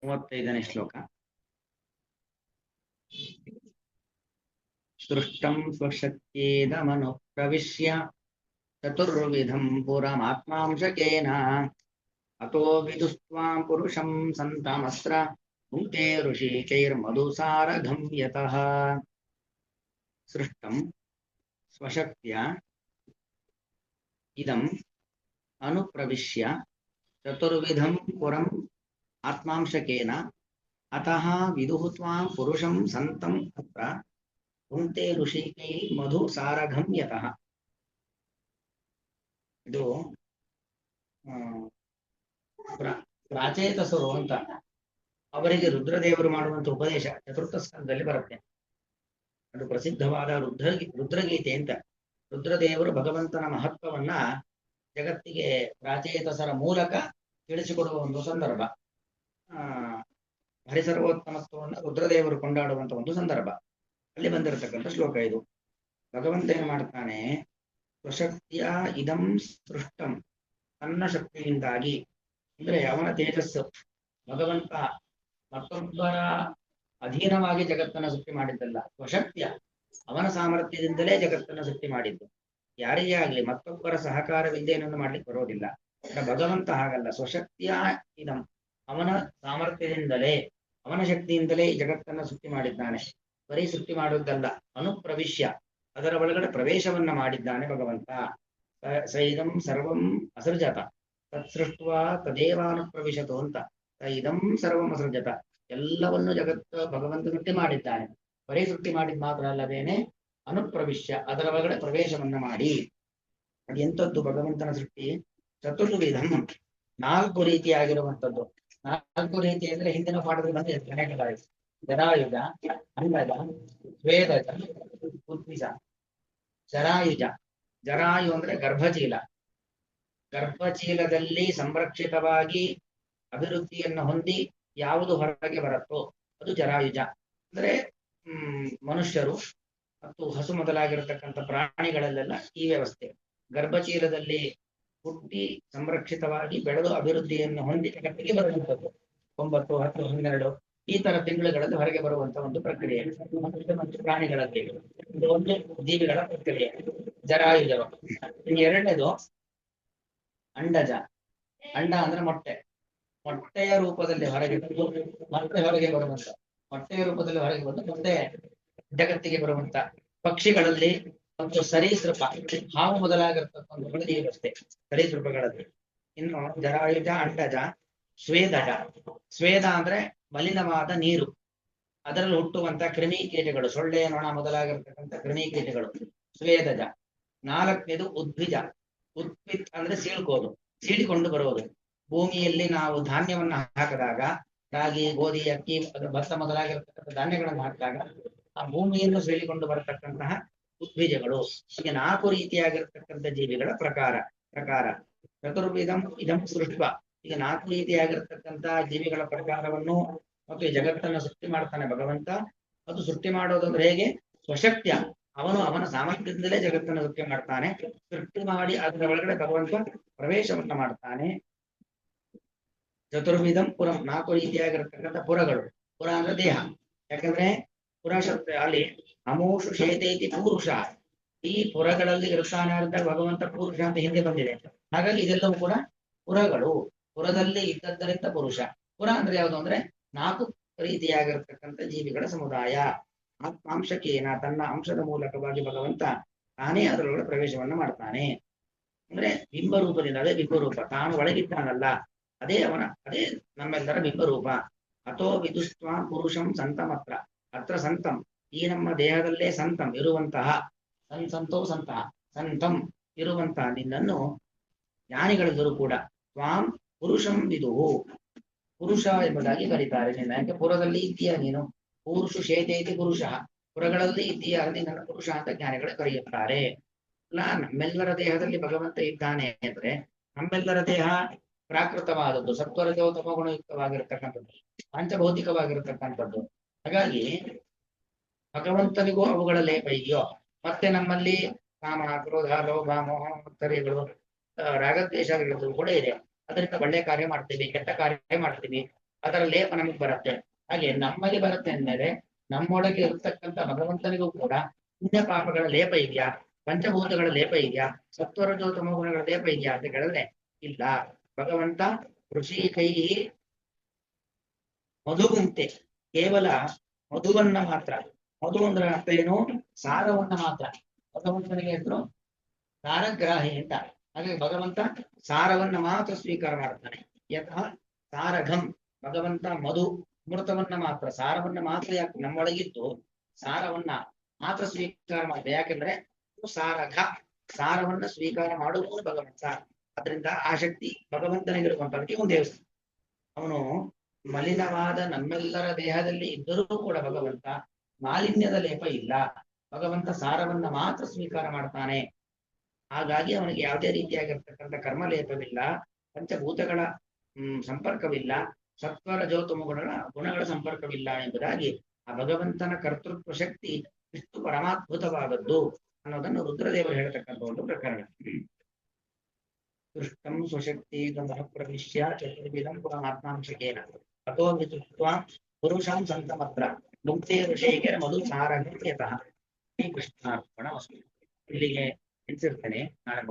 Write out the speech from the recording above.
35ನೇ ಶ್ಲೋಕ. ಸೃಷ್ಟಂ ಸ್ವಶಕ್ತಿದಮನು ಪ್ರವಿಶ್ಯ ಚತುರ್ವಿಧಂ ಪುರಮಾತ್ಮಾಂಶಕೇನ ಅತೋ ವಿದುಸ್ತ್ವಾಂ ಪುರುಷಂ ಸಂತಮಸ್ತ್ರ ಭುಂಕ್ತೆ ಋಷಿಕೈರ್ಮಧುಸಾರಘಂ ಯತಃ. ಸೃಷ್ಟಂ ಸ್ವಶಕ್ತ್ಯ ಇದಂ ಅನುಪ್ರವಿಶ್ಯ ಚತುರ್ವಿಧಂ ಪುರಂ ಆತ್ಮಾಂಶಕೇನ ಅತಃ ವಿದುಃ ತ್ವಾಂ ಪುರುಷಂ ಸಂತಂ ಅತ್ರ ಭುಂಕ್ತೆ ಋಷಿಕೈಃ ಮಧು ಸಾರಘಂ ಯತಃ. ಇದು ಪ್ರಾಚೇತಸರು ಅಂತ ಅವರಿಗೆ ರುದ್ರದೇವರು ಮಾಡುವಂತ ಉಪದೇಶ ಚತುರ್ಥ ಸ್ಕಂದದಲ್ಲಿ ಬರುತ್ತೆ. ಅದು ಪ್ರಸಿದ್ಧವಾದ ರುದ್ರಗೀತೆ ಅಂತ. ರುದ್ರದೇವರು ಭಗವಂತನ ಮಹತ್ವವನ್ನ ಜಗತ್ತಿಗೆ ಪ್ರಾಚೇತಸರ ಮೂಲಕ ತಿಳಿಸಿಕೊಡುವ ಒಂದು ಸಂದರ್ಭ. ಹರಿಸರ್ವೋತ್ತಮತ್ವವನ್ನು ರುದ್ರದೇವರು ಕೊಂಡಾಡುವಂತ ಒಂದು ಸಂದರ್ಭ. ಅಲ್ಲಿ ಬಂದಿರತಕ್ಕಂಥ ಶ್ಲೋಕ ಇದು. ಭಗವಂತ ಏನು ಮಾಡ್ತಾನೆ, ಸ್ವಶಕ್ತಿಯ ಇದಂ ಸೃಷ್ಟಂ, ತನ್ನ ಶಕ್ತಿಯಿಂದಾಗಿ, ಅಂದ್ರೆ ಅವನ ತೇಜಸ್ಸು. ಭಗವಂತ ಮತ್ತೊಬ್ಬರ ಅಧೀನವಾಗಿ ಜಗತ್ತನ್ನ ಸೃಷ್ಟಿ ಮಾಡಿದ್ದಲ್ಲ, ಸ್ವಶಕ್ತಿಯ ಅವನ ಸಾಮರ್ಥ್ಯದಿಂದಲೇ ಜಗತ್ತನ್ನ ಸೃಷ್ಟಿ ಮಾಡಿದ್ದು. ಯಾರಿಗೇ ಆಗ್ಲಿ ಮತ್ತೊಬ್ಬರ ಸಹಕಾರವಿಲ್ಲದೆ ಏನನ್ನು ಮಾಡ್ಲಿಕ್ಕೆ ಬರೋದಿಲ್ಲ. ಭಗವಂತ ಹಾಗಲ್ಲ, ಸ್ವಶಕ್ತಿಯ ಇದಂ, ಅವನ ಸಾಮರ್ಥ್ಯದಿಂದಲೇ ಅವನ ಶಕ್ತಿಯಿಂದಲೇ ಈ ಜಗತ್ತನ್ನ ಸೃಷ್ಟಿ ಮಾಡಿದ್ದಾನೆ. ಬರೀ ಸೃಷ್ಟಿ ಮಾಡುವುದಲ್ಲ, ಅನುಪ್ರವಿಶ್ಯ, ಅದರ ಒಳಗಡೆ ಪ್ರವೇಶವನ್ನ ಮಾಡಿದ್ದಾನೆ ಭಗವಂತ. ಸ ಇದಂ ಸರ್ವಂ ಅಸೃಜತ ತತ್ಸೃಷ್ಟ ತದೇವಾನುಪ್ರವಿಶತು ಅಂತ. ಸ ಇದಂ ಸರ್ವಂ ಅಸೃಜತ, ಎಲ್ಲವನ್ನು ಜಗತ್ತು ಭಗವಂತ ಸೃಷ್ಟಿ ಮಾಡಿದ್ದಾನೆ. ಬರೀ ಸೃಷ್ಟಿ ಮಾಡಿದ ಮಾತ್ರ ಅಲ್ಲದೇನೆ ಅನುಪ್ರವಿಶ್ಯ, ಅದರ ಒಳಗಡೆ ಪ್ರವೇಶವನ್ನ ಮಾಡಿ. ಅದು ಎಂಥದ್ದು ಭಗವಂತನ ಸೃಷ್ಟಿ? ಚತುರ್ವಿಧಂ, 4 ರೀತಿಯಾಗಿರುವಂಥದ್ದು. 4 ರೀತಿ ಅಂದ್ರೆ ಹಿಂದಿನ ಪಾಠದಲ್ಲಿ ಬಂದಿದೆ ಅನೇಕದಾಗಿ. ಜರಾಯುಜ, ಅಂಡಜ, ಸ್ವೇದಜ, ಉದ್ವಿಜ. ಜರಾಯುಜ, ಜರಾಯು ಅಂದ್ರೆ ಗರ್ಭಚೀಲ. ಗರ್ಭಚೀಲದಲ್ಲಿ ಸಂರಕ್ಷಿತವಾಗಿ ಅಭಿವೃದ್ಧಿಯನ್ನು ಹೊಂದಿ ಯಾವುದು ಹೊರಗೆ ಬರುತ್ತೋ ಅದು ಜರಾಯುಜ. ಅಂದ್ರೆ ಮನುಷ್ಯರು ಮತ್ತು ಹಸು ಮೊದಲಾಗಿರತಕ್ಕಂಥ ಪ್ರಾಣಿಗಳಲ್ಲೆಲ್ಲ ಈ ವ್ಯವಸ್ಥೆ. ಗರ್ಭಚೀಲದಲ್ಲಿ ಹುಟ್ಟಿ ಸಂರಕ್ಷಿತವಾಗಿ ಬೆಳೆದು ಅಭಿವೃದ್ಧಿಯನ್ನು ಹೊಂದಿ ಜಗತ್ತಿಗೆ ಬರುವಂಥದ್ದು 9, 10, 12 ಈ ತರ ತಿಂಗಳುಗಳಲ್ಲಿ ಹೊರಗೆ ಬರುವಂತ ಒಂದು ಪ್ರಕ್ರಿಯೆ ಮತ್ತು ಪ್ರಾಣಿಗಳಲ್ಲಿ. ಇದು ಒಂದು ಜೀವಿಗಳ ಪ್ರಕ್ರಿಯೆ, ಜರಾಯುಜರು. ಎರಡನೇದು ಅಂಡಜ. ಅಂಡ ಅಂದ್ರೆ ಮೊಟ್ಟೆ. ಮೊಟ್ಟೆಯ ರೂಪದಲ್ಲಿ ಹೊರಗೆ ಮತ್ತೆ ಹೊರಗೆ ಬರುವಂತ, ಮೊಟ್ಟೆಯ ರೂಪದಲ್ಲಿ ಹೊರಗೆ ಬಂದು ಮತ್ತೆ ಜಗತ್ತಿಗೆ ಬರುವಂತ ಪಕ್ಷಿಗಳಲ್ಲಿ ಮತ್ತು ಸರೀಸೃಪ, ಹಾವು ಮೊದಲಾಗಿರ್ತಕ್ಕಂಥ ವ್ಯವಸ್ಥೆ ಸರೀಸೃಪಗಳಲ್ಲಿ. ಇನ್ನು ಜರಾಯುಜ, ಅಂಡಜ, ಸ್ವೇದಜ. ಸ್ವೇದ ಅಂದ್ರೆ ಮಲಿನವಾದ ನೀರು, ಅದರಲ್ಲಿ ಹುಟ್ಟುವಂತ ಕ್ರಿಮಿಕೀಟಗಳು, ಸೊಳ್ಳೆ, ನೊಣ ಮೊದಲಾಗಿರ್ತಕ್ಕಂಥ ಕ್ರಿಮಿಕೀಟಗಳು ಸ್ವೇದಜ. 4ನೇದು ಉದ್ವಿಜ. ಉದ್ವಿತ್ ಅಂದ್ರೆ ಸೀಳ್ಕೋದು, ಸೀಳಿಕೊಂಡು ಬರುವುದು. ಭೂಮಿಯಲ್ಲಿ ನಾವು ಧಾನ್ಯವನ್ನ ಹಾಕಿದಾಗ, ರಾಗಿ, ಗೋಧಿ, ಅಕ್ಕಿ, ಭತ್ತ ಮೊದಲಾಗಿರ್ತಕ್ಕಂಥ ಧಾನ್ಯಗಳನ್ನು ಹಾಕಿದಾಗ ಆ ಭೂಮಿಯನ್ನು ಸೀಳಿಕೊಂಡು ಬರತಕ್ಕಂತಹ ಉದ್ವಿಜಗಳು. ಹೀಗೆ 4 ರೀತಿಯಾಗಿರ್ತಕ್ಕಂಥ ಜೀವಿಗಳ ಪ್ರಕಾರ. ಚತುರ್ವಿಧಂ ಇದಂ ಸೃಷ್ಟ. ಈಗ 4 ರೀತಿಯಾಗಿರ್ತಕ್ಕಂಥ ಜೀವಿಗಳ ಪ್ರಕಾರವನ್ನು ಮತ್ತು ಈ ಜಗತ್ತನ್ನು ಸೃಷ್ಟಿ ಮಾಡ್ತಾನೆ ಭಗವಂತ. ಅದು ಸೃಷ್ಟಿ ಮಾಡೋದಂದ್ರೆ ಹೇಗೆ? ಸ್ವಶಕ್ತ್ಯ, ಅವನ ಸಾಮರ್ಥ್ಯದಿಂದಲೇ ಜಗತ್ತನ್ನು ಸೃಷ್ಟಿ ಮಾಡ್ತಾನೆ. ಸೃಷ್ಟಿ ಮಾಡಿ ಅದರ ಒಳಗಡೆ ಭಗವಂತ ಪ್ರವೇಶವನ್ನ ಮಾಡ್ತಾನೆ. ಚತುರ್ವಿಧಂ ಪುರಂ, 4 ರೀತಿಯಾಗಿರ್ತಕ್ಕಂಥ ಪುರಗಳು. ಪುರ ಅಂದ್ರೆ ದೇಹ. ಯಾಕಂದ್ರೆ ಪುರ ಶಬ್ದ ಅಲ್ಲಿ ಅಮೋಷು ಶೇತೈತಿ ಪುರುಷ, ಈ ಪುರಗಳಲ್ಲಿ ಇರ್ತಾನೆ ಅಂತ ಭಗವಂತ ಪುರುಷ ಅಂತ ಹಿಂದೆ ಬಂದಿದೆ. ಹಾಗಾಗಿ ಇದೆಲ್ಲವೂ ಕೂಡ ಪುರಗಳು. ಪುರದಲ್ಲಿ ಇದ್ದದ್ದರಿಂದ ಪುರುಷ. ಪುರ ಅಂದ್ರೆ ಯಾವುದು ಅಂದ್ರೆ 4 ರೀತಿಯಾಗಿರ್ತಕ್ಕಂಥ ಜೀವಿಗಳ ಸಮುದಾಯ. ಆತ್ಮಾಂಶಕೇನ, ತನ್ನ ಅಂಶದ ಮೂಲಕವಾಗಿ ಭಗವಂತ ತಾನೇ ಅದರೊಳಗೆ ಪ್ರವೇಶವನ್ನ ಮಾಡ್ತಾನೆ. ಅಂದ್ರೆ ಬಿಂಬರೂಪದಿಂದ, ಅದೇ ಬಿಂಬರೂಪ, ತಾನು ಒಳಗಿದ್ದಾನಲ್ಲ ಅದೇ ನಮ್ಮೆಲ್ಲರ ಬಿಂಬರೂಪ. ಅಥೋ ವಿದುಸ್ತ್ವಾಂ ಪುರುಷಂ ಸಂತಮತ್ರ, ಅತ್ರ ಸಂತಂ, ಈ ನಮ್ಮ ದೇಹದಲ್ಲೇ ಸಂತಂ ಇರುವಂತಹ, ಸಂತೋ ಸಂತಹ, ಸಂತಂ ಇರುವಂತಹ ನಿನ್ನನ್ನು ಜ್ಞಾನಿಗಳೆಲ್ಲರೂ ಕೂಡ ತ್ವಾಂ ಪುರುಷಂ ವಿದುಹು, ಪುರುಷ ಎಂಬುದಾಗಿ ಕರೀತಾರೆ. ಯಾಕೆ ಪುರದಲ್ಲಿ ಇದ್ದೀಯ ನೀನು, ಪುರುಷು ಶೇತೈತಿ ಪುರುಷ, ಪುರಗಳಲ್ಲಿ ಇದ್ದೀಯ ನಿನ್ನ ಪುರುಷ ಅಂತ ಜ್ಞಾನಿಗಳು ಕರೆಯುತ್ತಾರೆ. ನಮ್ಮೆಲ್ಲರ ದೇಹದಲ್ಲಿ ಭಗವಂತ ಇದ್ದಾನೆ ಅಂದ್ರೆ ನಮ್ಮೆಲ್ಲರ ದೇಹ ಪ್ರಾಕೃತವಾದದ್ದು, ಸತ್ವರಜೋ ತಮಗುಣಯುಕ್ತವಾಗಿರತಕ್ಕಂಥದ್ದು, ಪಾಂಚಭೌತಿಕವಾಗಿರತಕ್ಕಂಥದ್ದು. ಹಾಗಾಗಿ ಭಗವಂತನಿಗೂ ಅವುಗಳ ಲೇಪ ಇದೆಯೋ. ಮತ್ತೆ ನಮ್ಮಲ್ಲಿ ಕಾಮ, ಕ್ರೋಧ, ಲೋಭ, ಮೋಹ, ಮತ್ತರಿಗಳು, ರಾಗದ್ವೇಷಗಳು ಕೂಡ ಇದೆ. ಅದರಿಂದ ಒಳ್ಳೆ ಕಾರ್ಯ ಮಾಡ್ತೀವಿ, ಕೆಟ್ಟ ಕಾರ್ಯ ಮಾಡ್ತೀವಿ. ಅದರ ಲೇಪ ನಮಗೆ ಬರುತ್ತೆ. ಹಾಗೆ ನಮ್ಮಲ್ಲಿ ಬರುತ್ತೆ ಅಂದ್ಮೇಲೆ ನಮ್ಮೊಳಗೆ ಇರತಕ್ಕಂಥ ಭಗವಂತನಿಗೂ ಕೂಡ ಪುಣ್ಯ ಪಾಪಗಳ ಲೇಪ ಇದೆಯಾ, ಪಂಚಭೂತಗಳ ಲೇಪ ಇದೆಯಾ, ಸತ್ವರಜೋ ತಮೋ ಗುಣಗಳ ಲೇಪ ಇದೆಯಾ ಅಂತ ಕೇಳಿದ್ರೆ ಇಲ್ಲ. ಭಗವಂತ ಋಷಿ ಕೈ ಮಧುಗುಂತೆ ಕೇವಲ ಮಧುವನ್ನ ಮಾತ್ರ, ಮಧು ಅಂದ್ರೆ ಅರ್ಥ ಏನು, ಸಾರವನ್ನ ಮಾತ್ರ. ಭಗವಂತನಿಗೆ ಹೆಸರು ಸಾರಗ್ರಾಹಿ ಅಂತ. ಹಾಗೆ ಭಗವಂತ ಸಾರವನ್ನ ಮಾತ್ರ ಸ್ವೀಕಾರ ಮಾಡ್ತಾನೆ. ಯತಃ ಸಾರಘಂ, ಭಗವಂತ ಮಧು ಅಮೃತವನ್ನ ಮಾತ್ರ, ಸಾರವನ್ನ ಮಾತ್ರ ಯಾಕೆ ನಮ್ಮೊಳಗಿದ್ದು ಸಾರವನ್ನ ಮಾತ್ರ ಸ್ವೀಕಾರ ಮಾಡ್ತಾರೆ. ಯಾಕೆಂದ್ರೆ ಸಾರಘ, ಸಾರವನ್ನ ಸ್ವೀಕಾರ ಮಾಡುವುದು ಭಗವಂತ. ಅದರಿಂದ ಆ ಶಕ್ತಿ ಭಗವಂತನಿಗಿರುವಂತ. ಅದಕ್ಕೆ ಒಂದು ದೇವಸ್ಥಾನ, ಅವನು ಮಲಿನವಾದ ನಮ್ಮೆಲ್ಲರ ದೇಹದಲ್ಲಿ ಇದ್ದರೂ ಕೂಡ ಭಗವಂತ ಮಾಲಿನ್ಯದ ಲೇಪ ಇಲ್ಲ. ಭಗವಂತ ಸಾರವನ್ನ ಮಾತ್ರ ಸ್ವೀಕಾರ ಮಾಡ್ತಾನೆ. ಹಾಗಾಗಿ ಅವನಿಗೆ ಯಾವುದೇ ರೀತಿಯಾಗಿರ್ತಕ್ಕಂಥ ಕರ್ಮಲೇಪವಿಲ್ಲ, ಪಂಚಭೂತಗಳ ಸಂಪರ್ಕವಿಲ್ಲ, ಸತ್ವರ ಗುಣಗಳ ಸಂಪರ್ಕವಿಲ್ಲ ಎಂಬುದಾಗಿ ಆ ಭಗವಂತನ ಕರ್ತೃತ್ವ ಶಕ್ತಿ ಇಷ್ಟು ಪರಮಾದ್ಭುತವಾದದ್ದು ಅನ್ನೋದನ್ನು ರುದ್ರದೇವರು ಹೇಳ್ತಕ್ಕಂಥ ಒಂದು ಪ್ರಕರಣ. ದೃಷ್ಟಂ ಸ್ವಶಕ್ತಿ ಪ್ರವಿಶ್ಯ ಚತುರ್ವಿಧಂ ಪುರಮಾತ್ಮಾಂಶಕೇನ ತಥೋ ವಿದುತ್ವಾ ಪುರುಷಾಂ ಸಂತಮತ್ರ ಮುಕ್ತೇ ಋಷಿಗೆ ಮಧು ಸಾರಗತ್ಯತಃ. ಶ್ರೀಕೃಷ್ಣಾರ್ಪಣ ವಸ್ತು. ಇಲ್ಲಿಗೆ ನಿಲ್ಸಿರ್ತೇನೆ. ನಾಳೆ